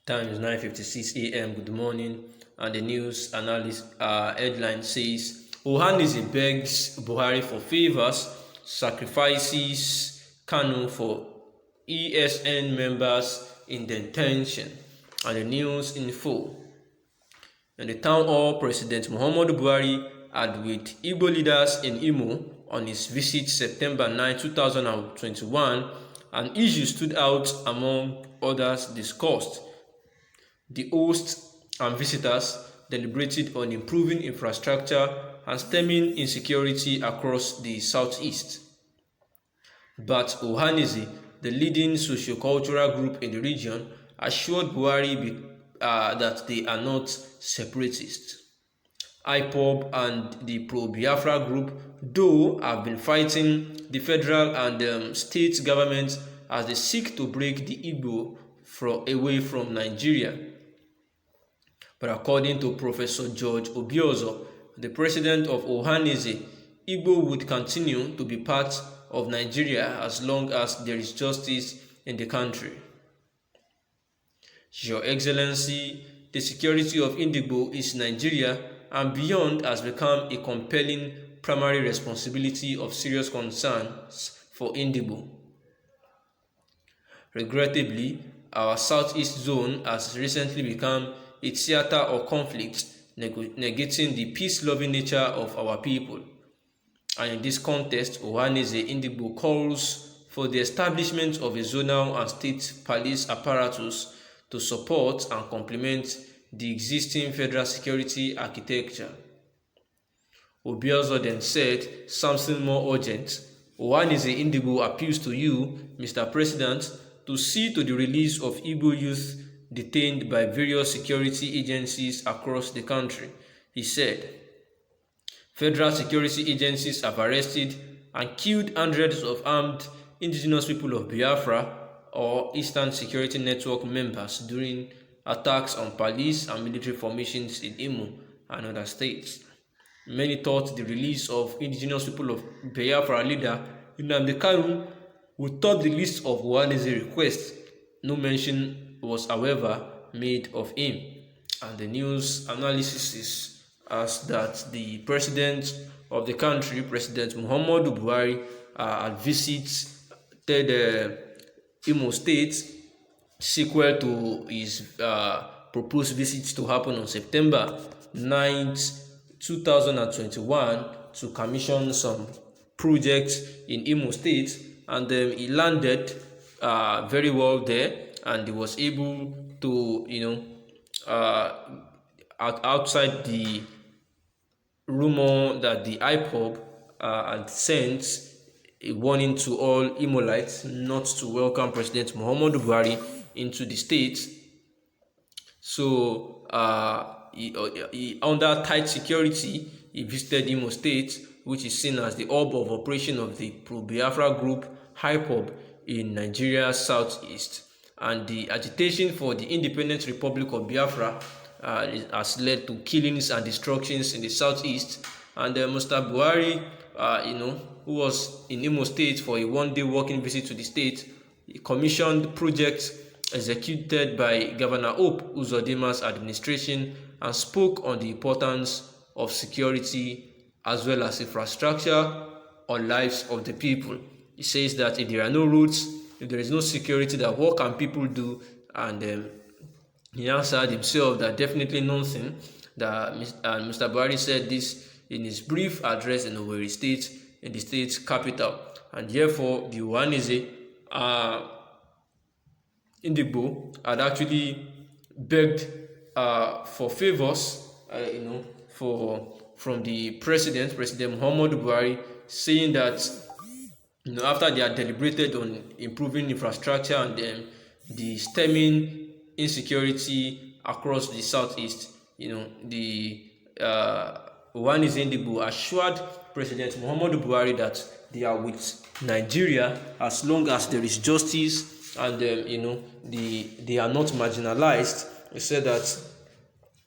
Time is 9:56 a.m. Good morning, and the news analyst headline says Ohaeneze begs Buhari for favors, sacrifices Kanu for ESN members in Dētēñtioñ. And the news info. In the town hall, President Muhammadu Buhari had with Igbo leaders in Imo on his visit September 9, 2021, an issue stood out among others discussed. The hosts and visitors deliberated on improving infrastructure and stemming insecurity across the southeast. But Ohaeneze, the leading socio-cultural group in the region, assured Buhari that they are not separatists. IPOB and the pro-Biafra group, though, have been fighting the federal and state governments as they seek to break the Igbo away from Nigeria. But according to Professor George Obiozo, the president of Ohaeneze, Igbo would continue to be part of Nigeria as long as there is justice in the country. Your Excellency, the security of Igbo is Nigeria and beyond has become a compelling primary responsibility of serious concerns for Igbo. Regrettably, our southeast zone has recently become a theater of conflict, negating the peace-loving nature of our people. And in this context, Ohaeneze Igbo calls for the establishment of a zonal and state police apparatus to support and complement the existing federal security architecture. Obiozo then said something more urgent. Ohaeneze Igbo appeals to you, Mr. President, to see to the release of Igbo youth detained by various security agencies across the country. He said, federal security agencies have arrested and killed hundreds of armed indigenous people of Biafra or Eastern Security Network members during attacks on police and military formations in Imo and other states. Many thought the release of indigenous people of Biafra leader Ñnamdi Kanu would top the list of Ohaeneze requests. No mention was, however, made of him. And the news analysis is as that the president of the country, President Muhammadu Buhari, had visited Imo State, sequel to his proposed visit to happen on September 9th, 2021 to commission some projects in Imo State, and he landed very well there, and he was able to, outside the rumor that the IPOB had sent a warning to all Imolites not to welcome President Muhammadu Buhari into the state. So he under tight security, he visited Imo State, which is seen as the hub of operation of the pro-Biafra group IPOB in Nigeria's southeast. And the agitation for the independent Republic of Biafra has led to killings and destructions in the southeast. And Mr. Buhari, who was in Imo State for a one-day walking visit to the state, he commissioned projects executed by Governor Hope Uzodinma's administration and spoke on the importance of security as well as infrastructure on lives of the people. He says that if there are no roads, if there is no security, that what can people do? And he answered himself that definitely nothing. Mr. Buhari said this in his brief address in Owerri State, in the state's capital, and therefore the Ohaeneze Igbo had actually begged for favors, from the President Muhammadu Buhari, saying that after they had deliberated on improving infrastructure and the stemming insecurity across the southeast, the Ohaeneze Igbo assured President Muhammadu Buhari that they are with Nigeria as long as there is justice and they are not marginalized. He said that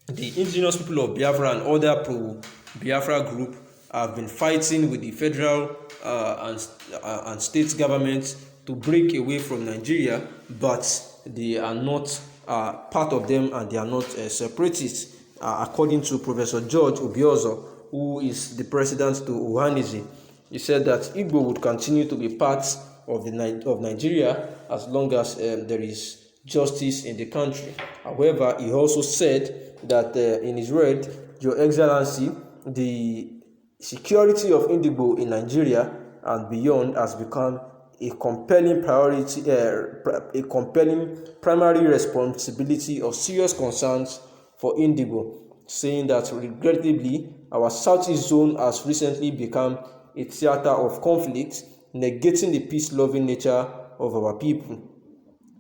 the indigenous people of Biafra and other pro-Biafra group have been fighting with the federal and state government to break away from Nigeria, but they are not part of them and they are not separatists, according to Professor George Obiozo, who is the president to Ohaeneze. He said that Igbo would continue to be part of Nigeria as long as there is justice in the country. However, he also said that in his word, Your Excellency, the security of Igbo in Nigeria and beyond has become a compelling priority, a compelling primary responsibility of serious concerns for Igbo, saying that regrettably, our southeast zone has recently become a theater of conflict, negating the peace-loving nature of our people.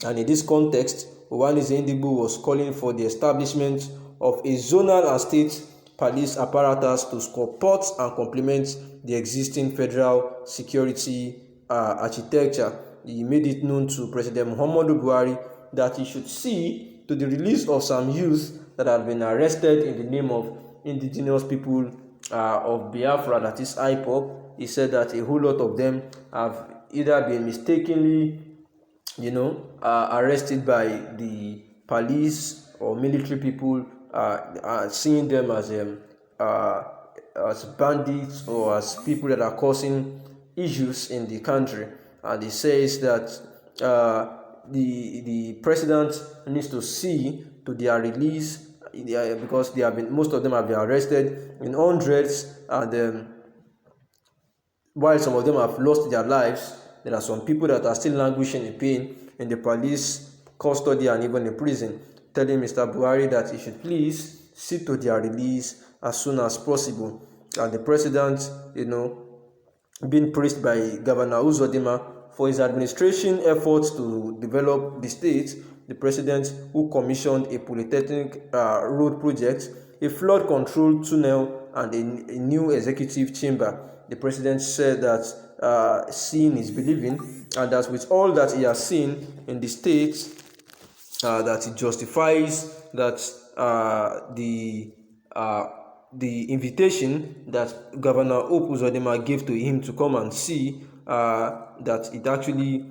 And in this context, Ohaeneze Igbo was calling for the establishment of a zonal and state police apparatus to support and complement the existing federal security architecture. He made it known to President Muhammadu Buhari that he should see to the release of some youth that have been arrested in the name of indigenous people of Biafra, that is IPOB. He said that a whole lot of them have either been mistakenly, arrested by the police or military people, seeing them as bandits or as people that are causing issues in the country. And he says that the president needs to see to their release, because most of them have been arrested in hundreds, and while some of them have lost their lives, there are some people that are still languishing in pain in the police custody and even in prison, telling Mr. Buhari that he should please see to their release as soon as possible. And the president, being praised by Governor Uzodinma for his administration efforts to develop the state, the president, who commissioned a polytechnic road project, a flood control tunnel, and a new executive chamber. The president said that seeing is believing, and that with all that he has seen in the state, that it justifies that the invitation that Governor Uzodinma gave to him to come and see, that it actually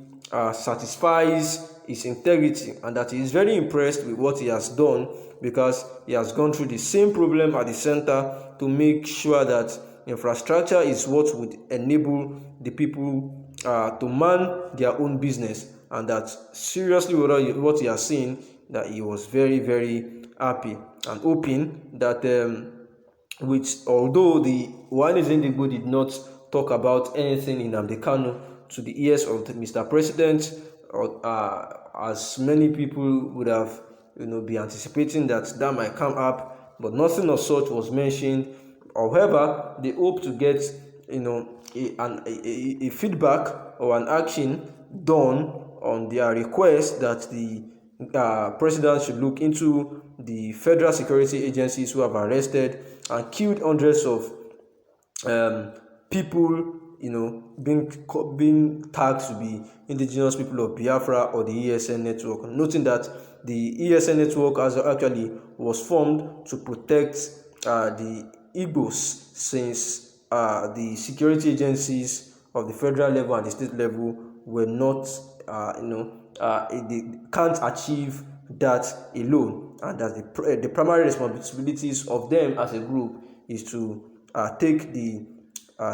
satisfies his integrity, and that he is very impressed with what he has done, because he has gone through the same problem at the center to make sure that infrastructure is what would enable the people to man their own business, and that seriously what he has seen, that he was very, very happy and hoping that although the Ohaeneze Igbo did not talk about anything in Ñnamdi Kanu to the ears of Mr. President, or as many people would have be anticipating that might come up, but nothing of such was mentioned. However, they hope to get a feedback or an action done on their request that the president should look into the federal security agencies who have arrested and killed hundreds of people, being tagged to be indigenous people of Biafra or the ESN network. Noting that the ESN network actually was formed to protect the Igbos, since the security agencies of the federal level and the state level were not, they can't achieve that alone, and that the primary responsibilities of them as a group is to take the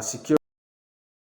security